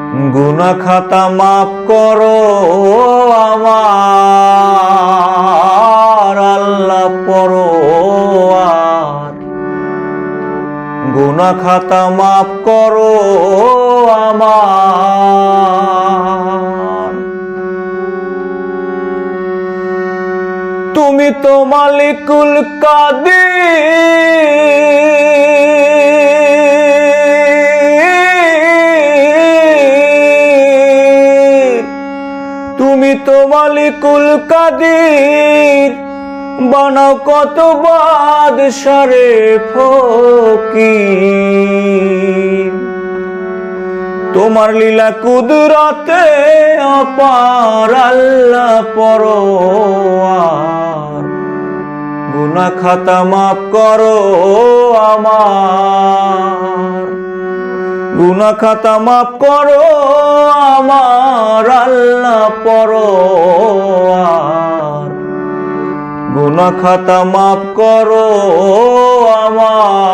গুনাহ খাতা মাফ করো আমার আল্লাহ পরোয়ার। গুনাহ খাতা মাফ করো আমার। তুমি তো মালিকুল কাদির, তুমি তো মালিকুল কাদির, বানাও কত বাদশারে ফকির। তোমার লীলা কুদরতে অপার আল্লাহ পরোয়ার। গুনাহ খাতা মাফ করো আমার। গুনাহ খাতা মাফ করো আমার আল্লাহ পরোয়ার। গুনাহ খাতা মাফ করো আমার।